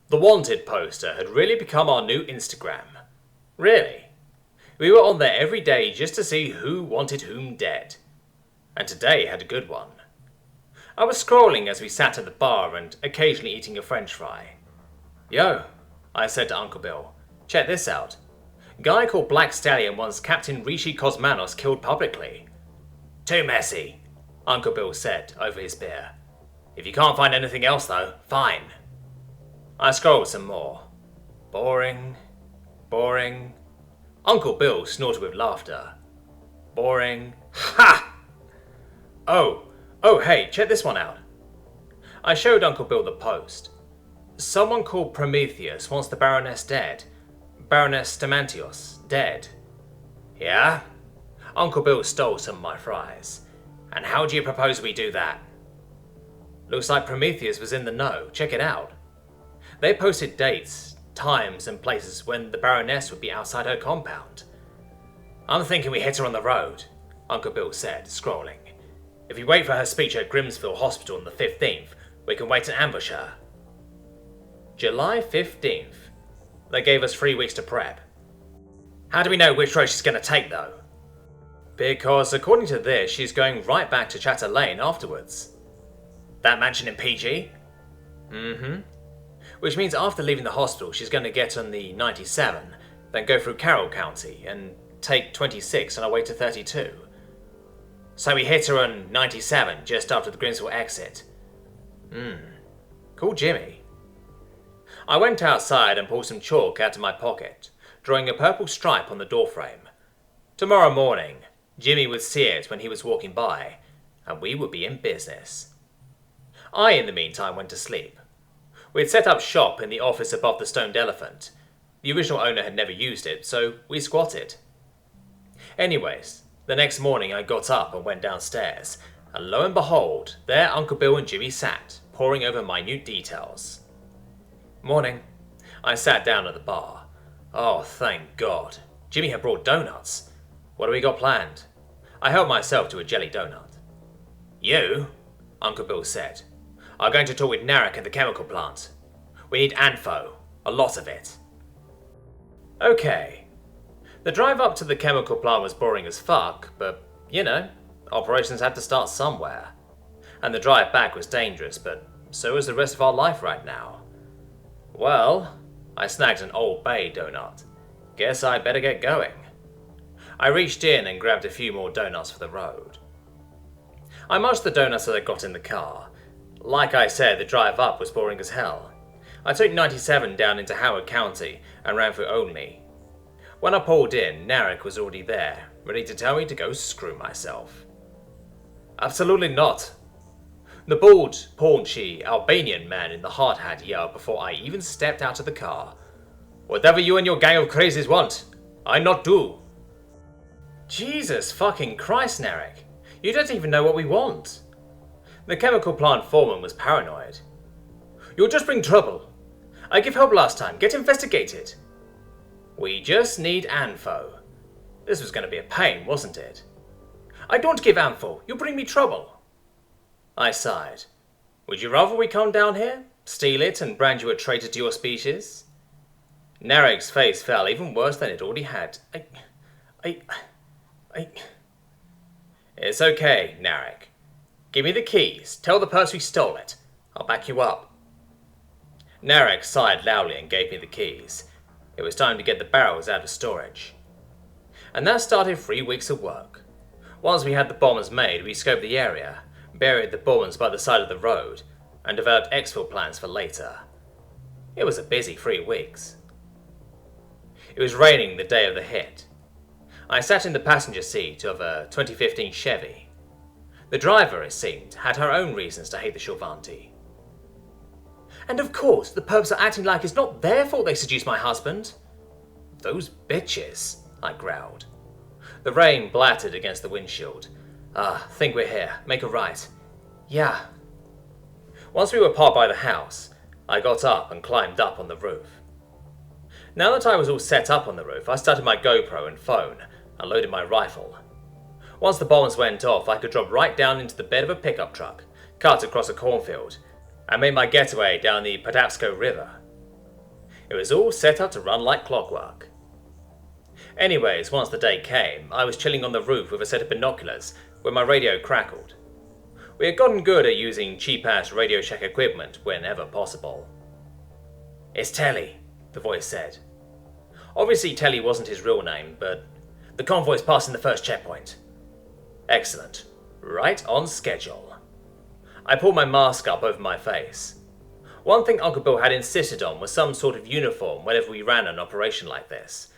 The wanted poster had really become our new Instagram. Really. We were on there every day just to see who wanted whom dead. And today had a good one. I was scrolling as we sat at the bar and occasionally eating a french fry. Yo, I said to Uncle Bill, check this out. Guy called Black Stallion wants Captain Rishi Cosmanos killed publicly. Too messy, Uncle Bill said over his beer. If you can't find anything else though, fine. I scrolled some more. Boring. Boring. Uncle Bill snorted with laughter. Boring. Ha! Oh, hey, check this one out. I showed Uncle Bill the post. Someone called Prometheus wants the Baroness dead. Baroness Stamantios dead. Yeah? Uncle Bill stole some of my fries. And how do you propose we do that? Looks like Prometheus was in the know. Check it out. They posted dates, times, and places when the Baroness would be outside her compound. I'm thinking we hit her on the road, Uncle Bill said, scrolling. If we wait for her speech at Grimsville Hospital on the 15th, we can wait and ambush her. July 15th. They gave us 3 weeks to prep. How do we know which road she's going to take, though? Because, according to this, she's going right back to Chatter Lane afterwards. That mansion in PG? Mm-hmm. Which means after leaving the hospital, she's going to get on the 97, then go through Carroll County, and take 26 on our way to 32. So we hit her on 97 just after the Grimsville exit. Cool Jimmy. I went outside and pulled some chalk out of my pocket, drawing a purple stripe on the doorframe. Tomorrow morning, Jimmy would see it when he was walking by, and we would be in business. I, in the meantime, went to sleep. We had set up shop in the office above the Stoned Elephant. The original owner had never used it, so we squatted. Anyways, the next morning I got up and went downstairs, and lo and behold, there Uncle Bill and Jimmy sat, poring over minute details. Morning. I sat down at the bar. Oh, thank God. Jimmy had brought donuts. What do we got planned? I helped myself to a jelly donut. You, Uncle Bill said, are going to talk with Narrac at the chemical plant. We need info. A lot of it. Okay. The drive up to the chemical plant was boring as fuck, but, you know, operations had to start somewhere. And the drive back was dangerous, but so is the rest of our life right now. Well, I snagged an Old Bay donut. Guess I better get going. I reached in and grabbed a few more donuts for the road. I munched the donuts that I got in the car. Like I said, the drive up was boring as hell. I took 97 down into Howard County and ran through Olney. When I pulled in, Narrac was already there, ready to tell me to go screw myself. Absolutely not. The bald, paunchy Albanian man in the hard hat yelled before I even stepped out of the car. Whatever you and your gang of crazies want, I not do. Jesus fucking Christ, Narrac. You don't even know what we want. The chemical plant foreman was paranoid. You'll just bring trouble. I gave help last time. Get investigated. We just need info. This was going to be a pain, wasn't it? I don't give info. You bring me trouble. I sighed. Would you rather we come down here, steal it, and brand you a traitor to your species? Narrac's face fell even worse than it already had. It's okay, Narrac. Give me the keys. Tell the person who stole it. I'll back you up. Narrac sighed loudly and gave me the keys. It was time to get the barrels out of storage. And that started 3 weeks of work. Once we had the bombers made, we scoped the area, buried the bombers by the side of the road, and developed exfil plans for later. It was a busy 3 weeks. It was raining the day of the hit. I sat in the passenger seat of a 2015 Chevy. The driver, it seemed, had her own reasons to hate the Shulvanti. And of course, the perps are acting like it's not their fault they seduced my husband. Those bitches, I growled. The rain blattered against the windshield. Think we're here. Make a right. Yeah. Once we were parked by the house, I got up and climbed up on the roof. Now that I was all set up on the roof, I started my GoPro and phone and loaded my rifle. Once the bombs went off, I could drop right down into the bed of a pickup truck, cut across a cornfield, and made my getaway down the Patapsco River. It was all set up to run like clockwork. Anyways, once the day came, I was chilling on the roof with a set of binoculars when my radio crackled. We had gotten good at using cheap-ass Radio Shack equipment whenever possible. "It's Telly," the voice said. Obviously Telly wasn't his real name, but the convoy's passing the first checkpoint. Excellent. Right on schedule. I pulled my mask up over my face. One thing Uncle Bill had insisted on was some sort of uniform whenever we ran an operation like this.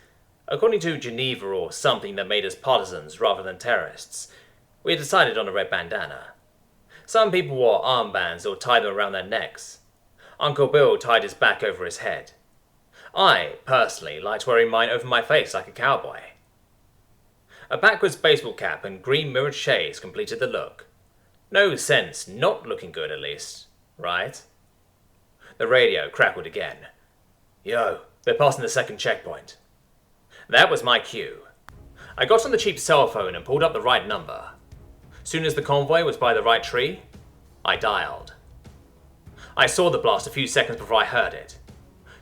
According to Geneva or something that made us partisans rather than terrorists, we had decided on a red bandana. Some people wore armbands or tied them around their necks. Uncle Bill tied his back over his head. I, personally, liked wearing mine over my face like a cowboy. A backwards baseball cap and green mirrored shades completed the look. No sense not looking good, at least, right? The radio crackled again. "Yo, they're passing the second checkpoint." That was my cue. I got on the cheap cell phone and pulled up the right number. Soon as the convoy was by the right tree, I dialed. I saw the blast a few seconds before I heard it.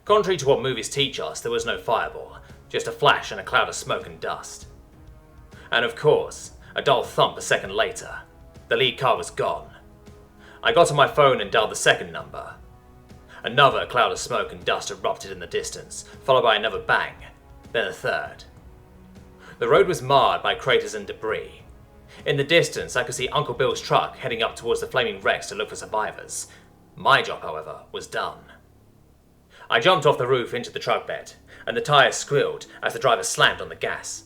Contrary to what movies teach us, there was no fireball, just a flash and a cloud of smoke and dust. And of course, a dull thump a second later. The lead car was gone. I got on my phone and dialed the second number. Another cloud of smoke and dust erupted in the distance, followed by another bang, then a third. The road was marred by craters and debris. In the distance, I could see Uncle Bill's truck heading up towards the flaming wrecks to look for survivors. My job, however, was done. I jumped off the roof into the truck bed, and the tires squealed as the driver slammed on the gas.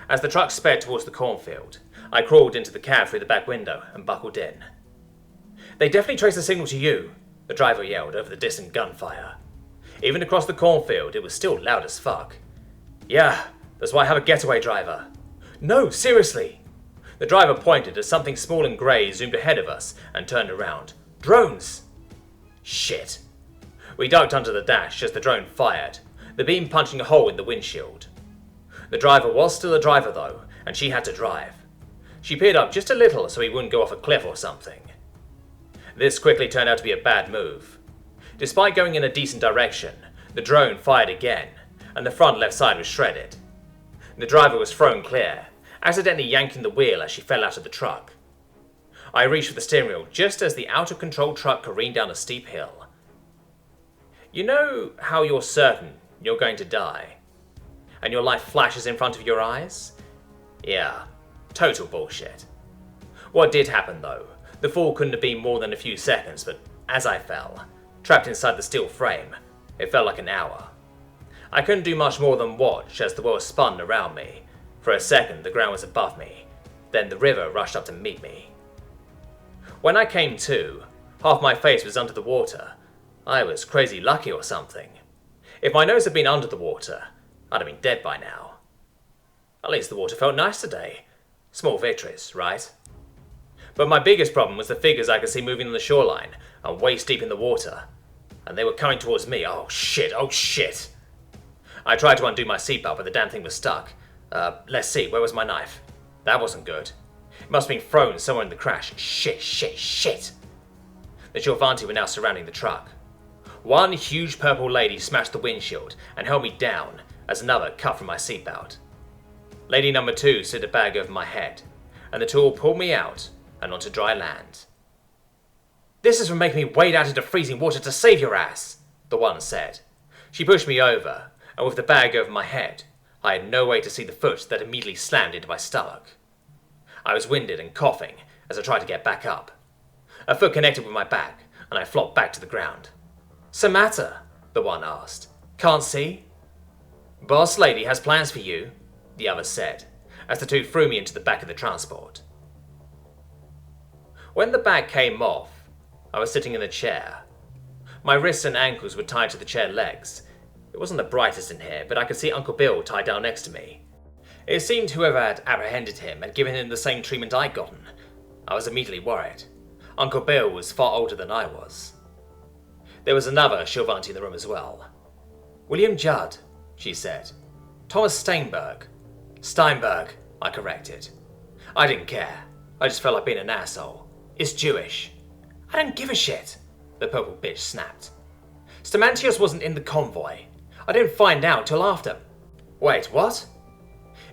As the truck sped towards the cornfield, I crawled into the cab through the back window and buckled in. "They definitely traced the signal to you," the driver yelled over the distant gunfire. Even across the cornfield, it was still loud as fuck. "Yeah, that's why I have a getaway driver." "No, seriously." The driver pointed as something small and grey zoomed ahead of us and turned around. "Drones!" Shit. We ducked under the dash as the drone fired, the beam punching a hole in the windshield. The driver was still a driver though, and she had to drive. She peered up just a little so he wouldn't go off a cliff or something. This quickly turned out to be a bad move. Despite going in a decent direction, the drone fired again, and the front left side was shredded. The driver was thrown clear, accidentally yanking the wheel as she fell out of the truck. I reached for the steering wheel just as the out-of-control truck careened down a steep hill. You know how you're certain you're going to die, and your life flashes in front of your eyes? Yeah, total bullshit. What did happen though? The fall couldn't have been more than a few seconds, but as I fell, trapped inside the steel frame, it felt like an hour. I couldn't do much more than watch as the world spun around me. For a second, the ground was above me. Then the river rushed up to meet me. When I came to, half my face was under the water. I was crazy lucky or something. If my nose had been under the water, I'd have been dead by now. At least the water felt nice today. Small victories, right? But my biggest problem was the figures I could see moving on the shoreline and waist deep in the water. And they were coming towards me. Oh shit, oh shit. I tried to undo my seatbelt, but the damn thing was stuck. Let's see, where was my knife? That wasn't good. It must have been thrown somewhere in the crash. Shit. The Jorttovoy were now surrounding the truck. One huge purple lady smashed the windshield and held me down as another cut from my seatbelt. Lady number 2 slid a bag over my head, and the two all pulled me out and onto dry land. "This is for making me wade out into freezing water to save your ass," the one said. She pushed me over, and with the bag over my head, I had no way to see the foot that immediately slammed into my stomach. I was winded and coughing as I tried to get back up. A foot connected with my back, and I flopped back to the ground. "Samata?" the one asked. "Can't see?" "Boss lady has plans for you," the other said, as the two threw me into the back of the transport. When the bag came off, I was sitting in the chair. My wrists and ankles were tied to the chair legs. It wasn't the brightest in here, but I could see Uncle Bill tied down next to me. It seemed whoever had apprehended him had given him the same treatment I'd gotten. I was immediately worried. Uncle Bill was far older than I was. There was another Shilvanti in the room as well. "William Judd," she said. "Thomas Steinberg." "Steinberg," I corrected. I didn't care. I just felt like being an asshole. "It's Jewish." "I don't give a shit," the purple bitch snapped. Stamantios wasn't in the convoy. I didn't find out till after. Wait, what?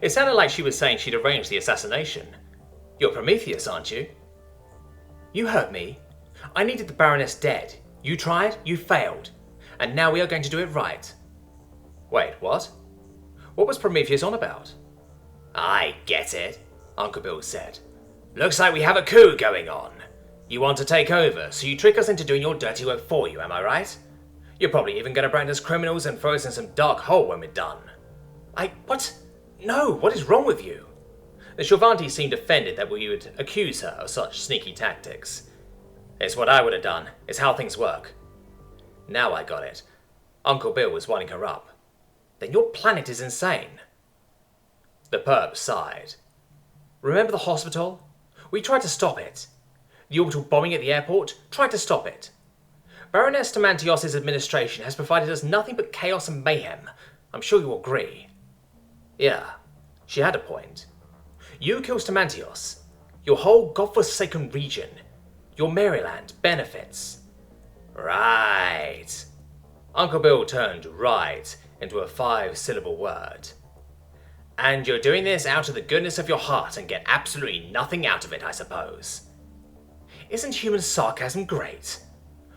It sounded like she was saying she'd arranged the assassination. You're Prometheus, aren't you? You heard me. I needed the Baroness dead. You tried, you failed. And now we are going to do it right. Wait, what? What was Prometheus on about? I get it, Uncle Bill said. Looks like we have a coup going on. You want to take over, so you trick us into doing your dirty work for you, am I right? You're probably even going to brand us criminals and throw us in some dark hole when we're done. What? No, what is wrong with you? The Shorvanti seemed offended that we would accuse her of such sneaky tactics. It's what I would have done. It's how things work. Now I got it. Uncle Bill was winding her up. Then your planet is insane. The perp sighed. Remember the hospital? We tried to stop it. The orbital bombing at the airport? Tried to stop it. Baroness Stamantios' administration has provided us nothing but chaos and mayhem. I'm sure you'll agree. Yeah, she had a point. You kill Stamantios. Your whole godforsaken region. Your Maryland benefits. Right. Uncle Bill turned right into a 5-syllable word. And you're doing this out of the goodness of your heart and get absolutely nothing out of it, I suppose. Isn't human sarcasm great?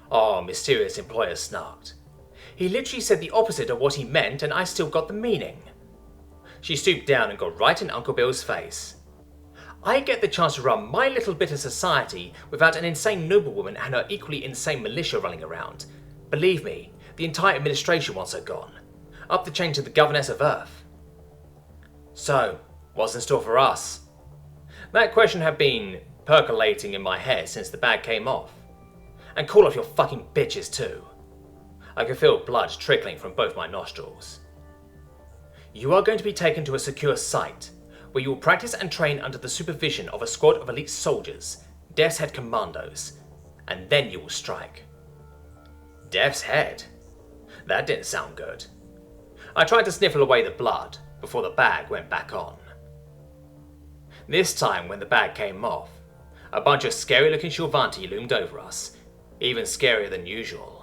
Oh, mysterious employer snarked. He literally said the opposite of what he meant and I still got the meaning. She stooped down and got right in Uncle Bill's face. I get the chance to run my little bit of society without an insane noblewoman and her equally insane militia running around. Believe me, the entire administration wants her gone. Up the chain to the governess of Earth. So, what's in store for us? That question had been percolating in my head since the bag came off. And call off your fucking bitches too. I could feel blood trickling from both my nostrils. You are going to be taken to a secure site, where you will practice and train under the supervision of a squad of elite soldiers, Death's Head commandos, and then you will strike. Death's Head? That didn't sound good. I tried to sniffle away the blood before the bag went back on. This time when the bag came off, a bunch of scary looking Shorvanti loomed over us, even scarier than usual.